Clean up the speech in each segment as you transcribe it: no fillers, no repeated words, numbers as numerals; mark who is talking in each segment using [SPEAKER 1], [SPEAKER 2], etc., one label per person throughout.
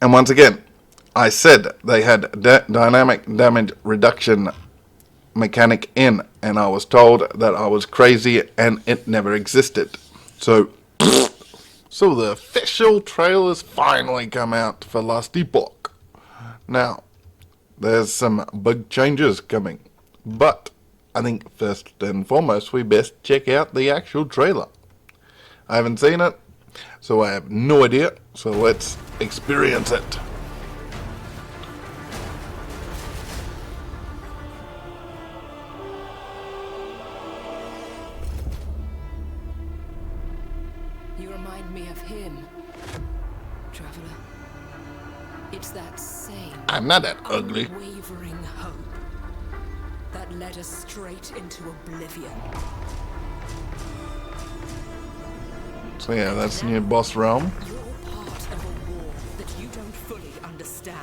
[SPEAKER 1] And once again, I said they had dynamic damage reduction mechanic in, and I was told that I was crazy and it never existed. So the official trailers finally come out for Last Epoch. Now, there's some big changes coming, but I think first and foremost we best check out the actual trailer. I haven't seen it, so I have no idea, so let's experience it.
[SPEAKER 2] You remind me of him, Traveler. It's that same
[SPEAKER 1] I'm not that ugly.
[SPEAKER 2] unwavering hope that led us straight into oblivion.
[SPEAKER 1] So yeah, that's new boss realm.
[SPEAKER 2] You're part of a war that you don't fully understand.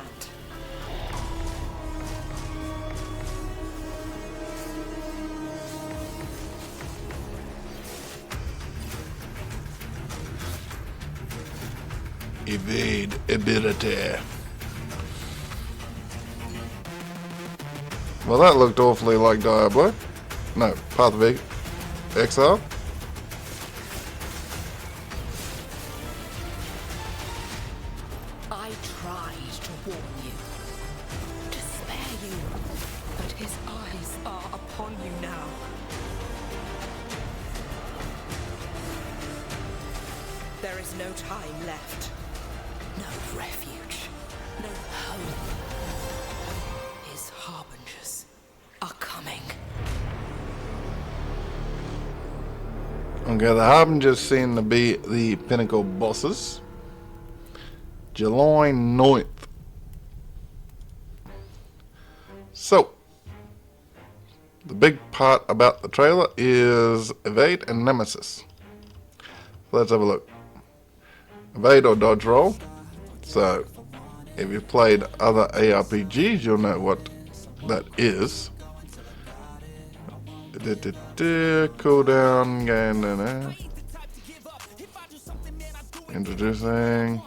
[SPEAKER 1] Evade ability. Well, that looked awfully like Diablo. No, Path of Exile.
[SPEAKER 2] I tried to warn you, to spare you, but his eyes are upon you now. There is no time left. No refuge. No hope. His harbingers are coming.
[SPEAKER 1] Okay, the Harbingers seem to be the pinnacle bosses. July 9th. So, the big part about the trailer is Evade and Nemesis. Let's have a look. Evade or dodge roll. So, if you've played other ARPGs, you'll know what that is. Cooldown, gain, introducing.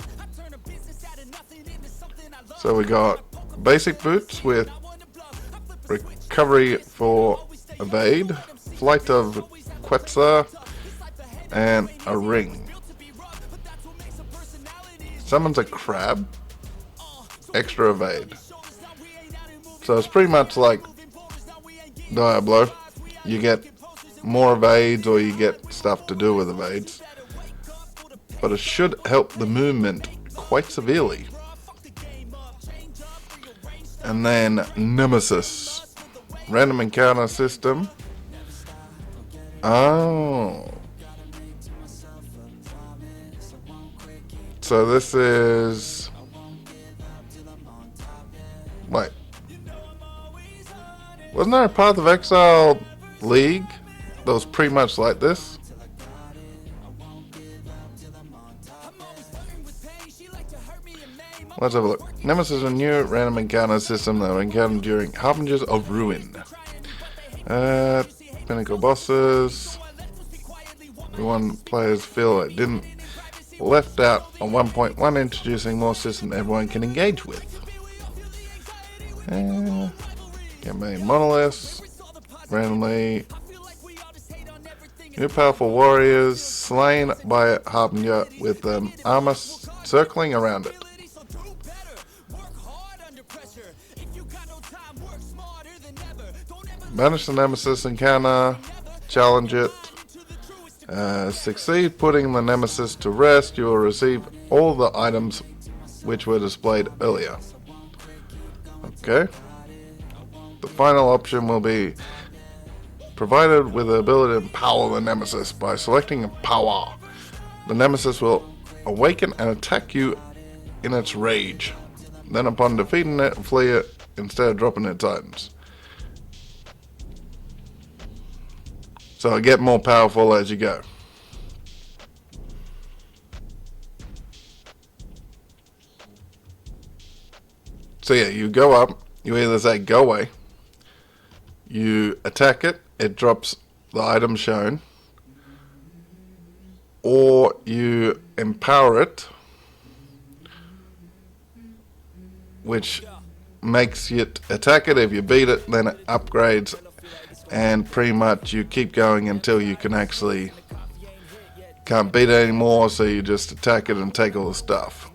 [SPEAKER 1] So we got basic boots with recovery for evade, flight of Quetzal, and a ring. Summons a crab, extra evade. So it's pretty much like Diablo. You get more evades or you get stuff to do with evades. But it should help the movement quite severely. And then Nemesis. Random encounter system. Oh. So this is... Wait. Wasn't there a Path of Exile League that was pretty much like this? Let's have a look. Nemesis is a new random encounter system that will encounter during Harbingers of Ruin. Pinnacle bosses. We want players feel it didn't left out on 1.1, introducing more system everyone can engage with. Campaign monoliths. Randomly. New powerful warriors slain by a Harbinger with armor circling around it. Banish the Nemesis encounter, challenge it. Succeed putting the Nemesis to rest, you will receive all the items which were displayed earlier. Okay. The final option will be provided with the ability to empower the Nemesis. By selecting Power, the Nemesis will awaken and attack you in its rage. Then upon defeating it, flee it instead of dropping its items. So it get more powerful as you go. So yeah, you go up, you either say go away, you attack it, it drops the item shown, or you empower it which makes you attack it. If you beat it, then it upgrades, and pretty much you keep going until you can't beat it anymore, so you just attack it and take all the stuff.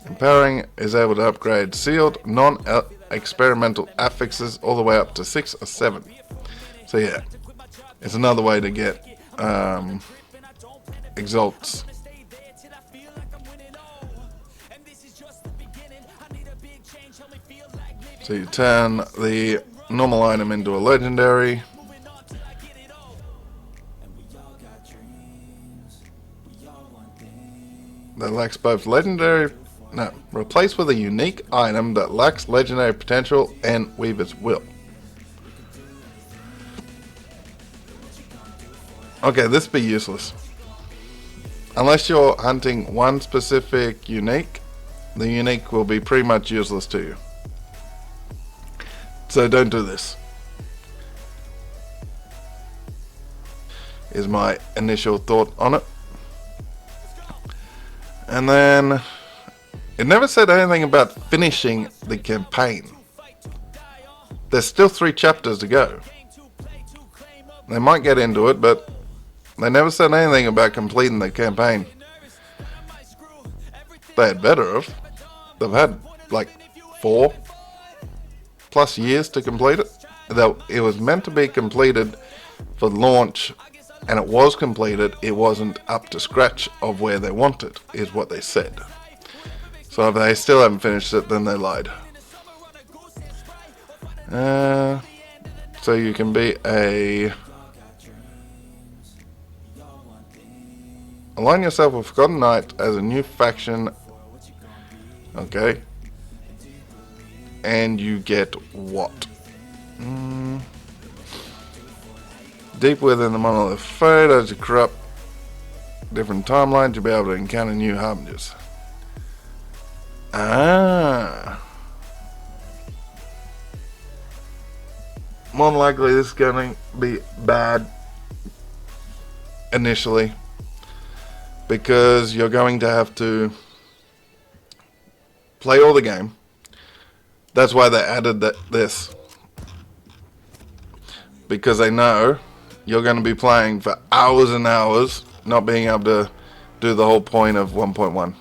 [SPEAKER 1] Empowering is able to upgrade sealed, non-experimental affixes all the way up to 6 or 7. So yeah, it's another way to get exalts. So you turn the normal item into a legendary. That lacks both legendary... No, replace with a unique item that lacks legendary potential and Weaver's Will. Okay, this be useless. Unless you're hunting one specific unique, the unique will be pretty much useless to you. So don't do this. Is my initial thought on it. And then it never said anything about finishing the campaign. There's still 3 chapters to go. They might get into it, but they never said anything about completing the campaign. They had better have. They've had like 4+ years to complete it. Though it was meant to be completed for launch, and it was completed, it wasn't up to scratch of where they wanted, is what they said. So if they still haven't finished it, then they lied. So you can be align yourself with Forgotten Knight as a new faction. Okay. And you get what? Deep within the monolith fade, as you corrupt different timelines, you'll be able to encounter new harbingers. More than likely this is going to be bad initially, because you're going to have to play all the game. That's why they added this, because they know you're going to be playing for hours and hours, not being able to do the whole point of 1.1.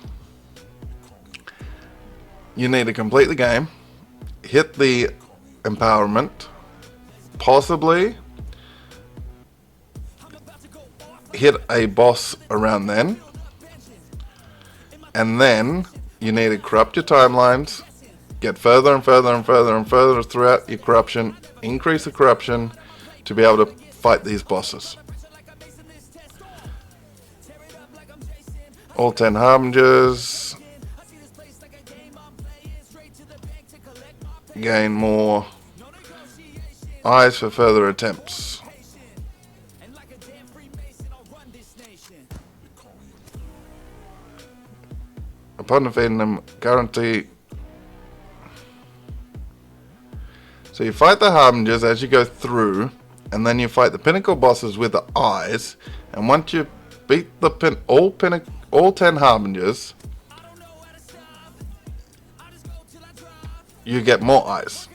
[SPEAKER 1] You need to complete the game, hit the empowerment, possibly hit a boss around then, and then you need to corrupt your timelines, get further and further and further and further throughout your corruption, increase the corruption to be able to fight these bosses. All 10 harbingers. Gain more eyes for further attempts. Upon defeating them, guarantee. So you fight the harbingers as you go through, and then you fight the pinnacle bosses with the eyes. And once you beat the all 10 harbingers, you get more eyes.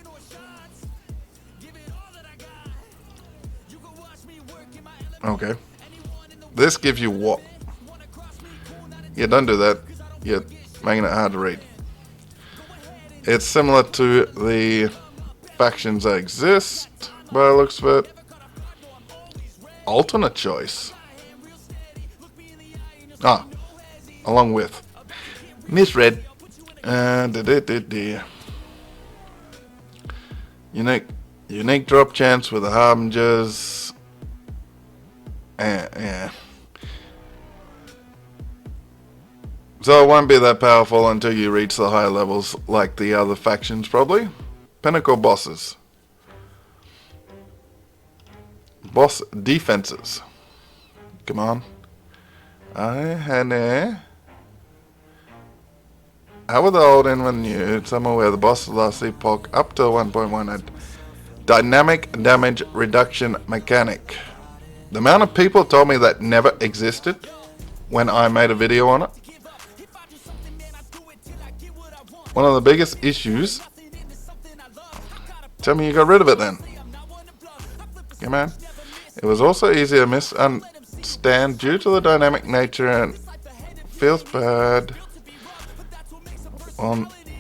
[SPEAKER 1] Okay. This gives you what? Yeah, don't do that. You're making it hard to read. It's similar to the factions that exist, by the looks of it. Alternate choice. Along with. Misread. Unique drop chance with the harbingers. Yeah. So it won't be that powerful until you reach the higher levels like the other factions probably. Pinnacle bosses. Boss defenses. Come on. How were the old and when new? Somewhere where the boss of last epoch up to 1.1 had dynamic damage reduction mechanic. The amount of people told me that never existed when I made a video on it. one of the biggest issues. Tell me you got rid of it then. Yeah, man. It was also easy to misunderstand due to the dynamic nature and feels bad.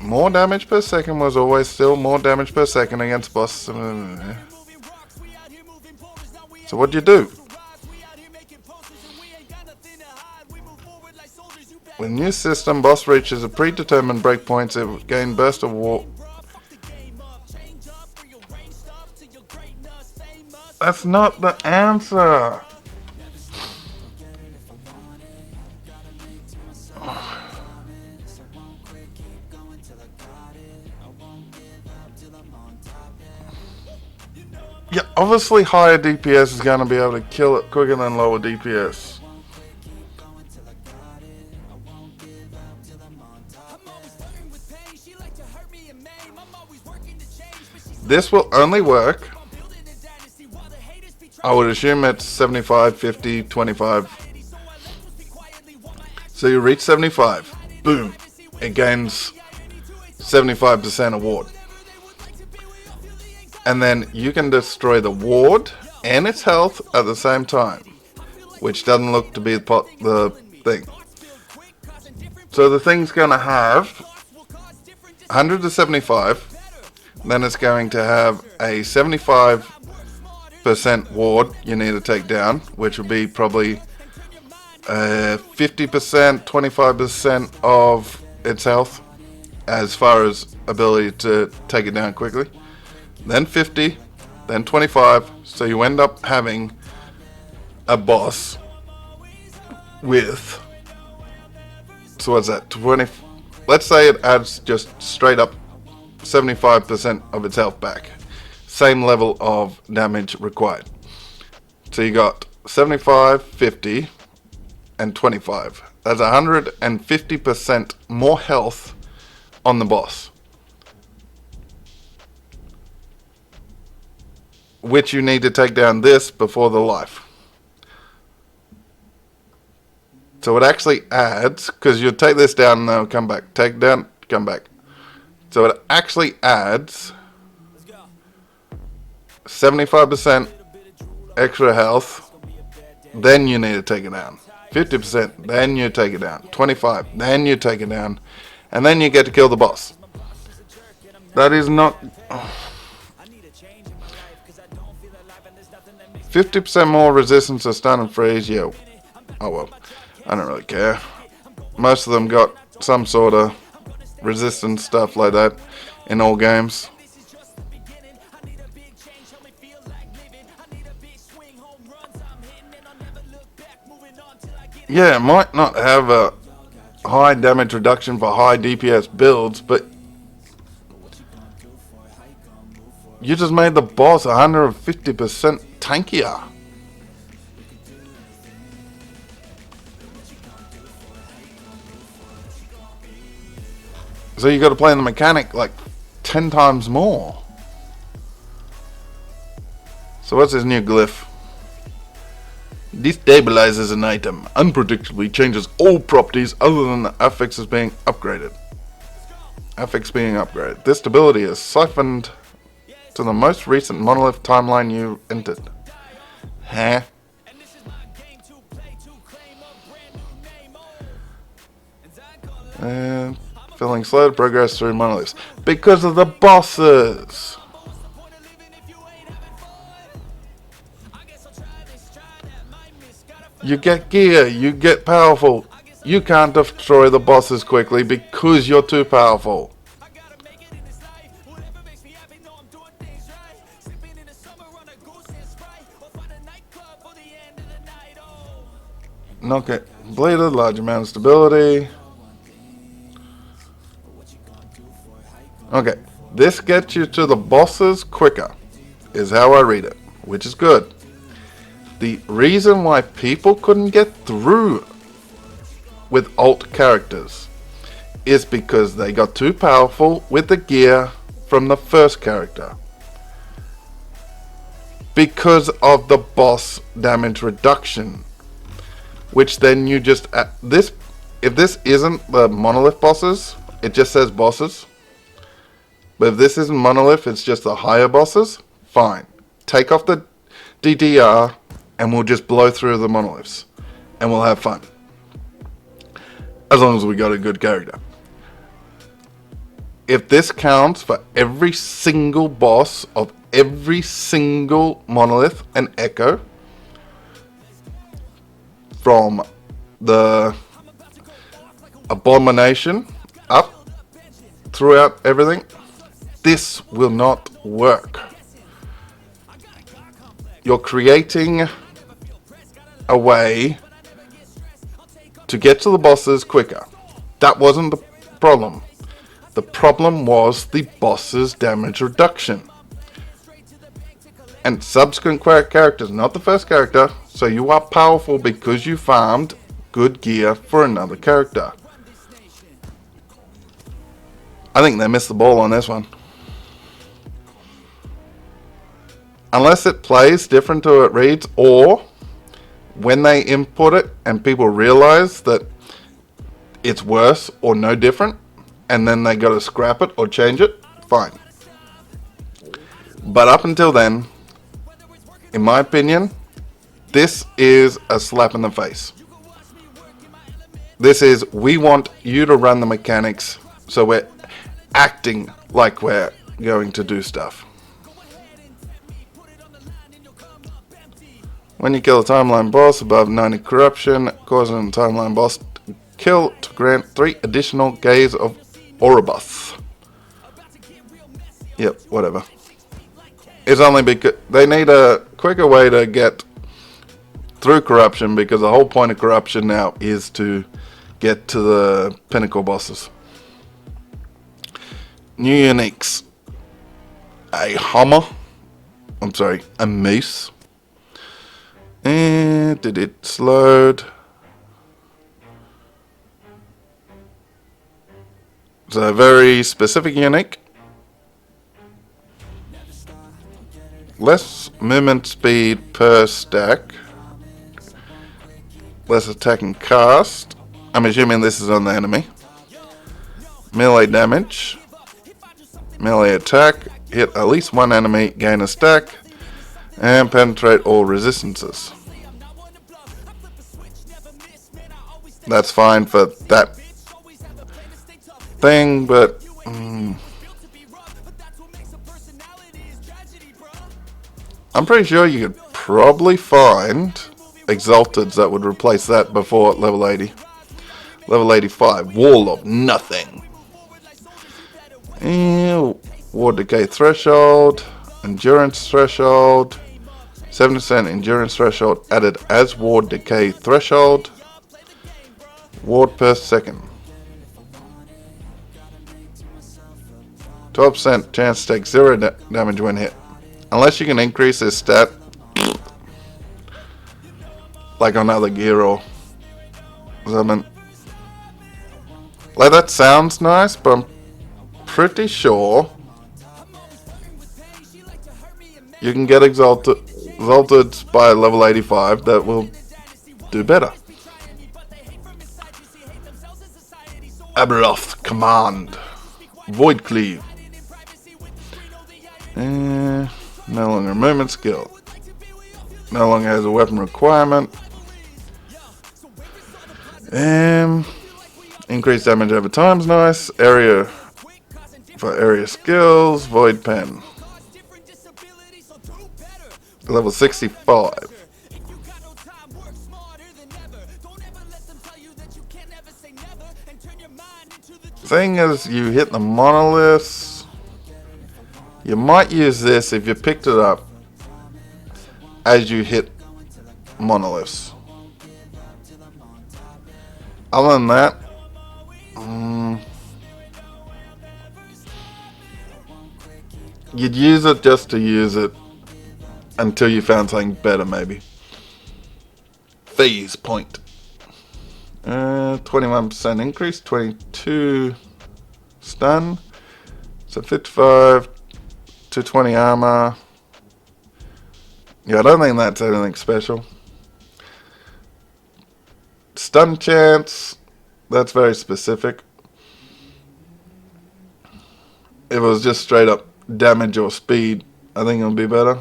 [SPEAKER 1] More damage per second was always still more damage per second against boss. So what'd you do? With new system, boss reaches a predetermined breakpoint, it will gain burst of war. That's not the answer. Yeah, obviously higher DPS is going to be able to kill it quicker than lower DPS. This will only work, I would assume it's 75, 50, 25. So you reach 75, boom, it gains 75% of ward. And then you can destroy the ward and its health at the same time, which doesn't look to be the thing. So the thing's going to have 100 to 75, then it's going to have a 75% ward you need to take down, which would be probably 50%, 25% of its health as far as ability to take it down quickly. Then 50, then 25, so you end up having a boss with, so what's that, 20, let's say it adds just straight up 75% of its health back. Same level of damage required. So you got 75, 50, and 25. That's 150% more health on the boss, which you need to take down this before the life. So it actually adds, because you take this down and they'll come back. Take down, come back. So it actually adds 75% extra health, then you need to take it down. 50%, then you take it down. 25, then you take it down. And then you get to kill the boss. That is not... 50% more resistance to stun and freeze, yo. Oh well, I don't really care. Most of them got some sort of resistance stuff like that in all games. Yeah, it might not have a high damage reduction for high DPS builds, but you just made the boss 150% tankier. So you got to play the mechanic like 10 times more. So what's this new glyph? Destabilizes an item. Unpredictably changes all properties other than the affixes being upgraded. Affix being upgraded. This ability is siphoned to the most recent monolith timeline you entered. Huh? And feeling slow to progress through monoliths. Because of the bosses! You get gear, you get powerful. You can't destroy the bosses quickly because you're too powerful. Okay, bladed, large amount of stability. Okay, this gets you to the bosses quicker, is how I read it, which is good. The reason why people couldn't get through with alt characters is because they got too powerful with the gear from the first character. Because of the boss damage reduction, which then you just if this isn't the monolith bosses, it just says bosses. But if this isn't monolith, it's just the higher bosses, fine. Take off the DDR and we'll just blow through the monoliths. And we'll have fun. As long as we got a good character. If this counts for every single boss of every single monolith and echo, from the abomination up throughout everything, this will not work. You're creating a way to get to the bosses quicker. That wasn't the problem. The problem was the boss's damage reduction. And subsequent characters, not the first character, so you are powerful because you farmed good gear for another character. I think they missed the ball on this one. Unless it plays different to it reads, or when they input it and people realize that it's worse or no different, and then they got to scrap it or change it, fine. But up until then, in my opinion, this is a slap in the face. This is, we want you to run the mechanics, so we're acting like we're going to do stuff. When you kill a timeline boss above 90 corruption, causing a timeline boss to kill to grant 3 additional gaze of Ouroboros. Yep, whatever. It's only because they need a quicker way to get through corruption, because the whole point of corruption now is to get to the pinnacle bosses. New uniques. A moose. And did it load? So very specific unique. Less movement speed per stack. Less attack and cast. I'm assuming this is on the enemy. Melee damage. Melee attack. Hit at least one enemy, gain a stack. And penetrate all resistances. That's fine for that thing, but I'm pretty sure you could probably find Exalteds that would replace that before level 80. Level 85, Wall of Nothing. And Ward Decay Threshold, Endurance Threshold, 70% Endurance Threshold added as Ward Decay Threshold. Ward per second. 12% chance to take 0 damage when hit. Unless you can increase this stat, like on other gear or something. Like, that sounds nice, but I'm pretty sure you can get exalted by level 85 that will do better. Aberoth Command. Void Cleave. No longer movement skill. No longer has a weapon requirement. Increased damage over time is nice. Area for area skills. Void Pen. Level 65. Thing is, you hit the monoliths. You might use this if you picked it up as you hit monoliths. Other than that, you'd use it just to use it until you found something better, maybe. Phase point. 21% increase, 22 stun. So 55 to 20 armor. Yeah, I don't think that's anything special. Stun chance, that's very specific. If it was just straight up damage or speed, I think it would be better.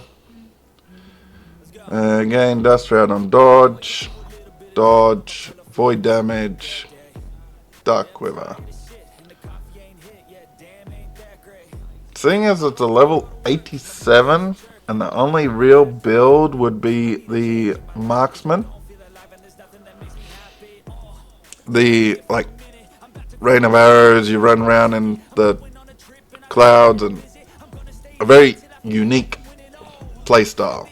[SPEAKER 1] Again, dust round on dodge, dodge, void damage, dark quiver. Seeing as it's a level 87, and the only real build would be the marksman, the like rain of arrows, you run around in the clouds, and a very unique playstyle.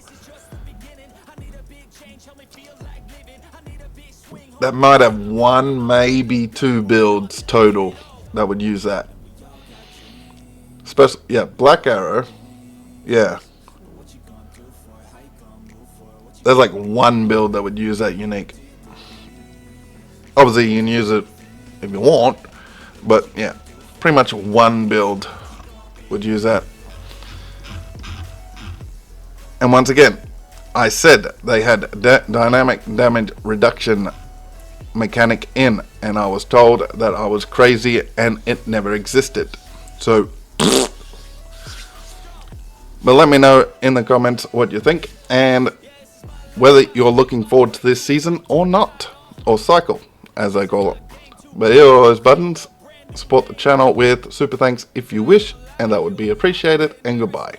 [SPEAKER 1] That might have one, maybe two builds total that would use that. Especially, yeah, Black Arrow. Yeah. There's like one build that would use that unique. Obviously, you can use it if you want, but yeah, pretty much one build would use that. And once again, I said they had dynamic damage reduction mechanic in, and I was told that I was crazy and it never existed. So, but let me know in the comments what you think and whether you're looking forward to this season or not, or cycle as they call it. But here are those buttons. Support the channel with super thanks if you wish, and that would be appreciated, and goodbye.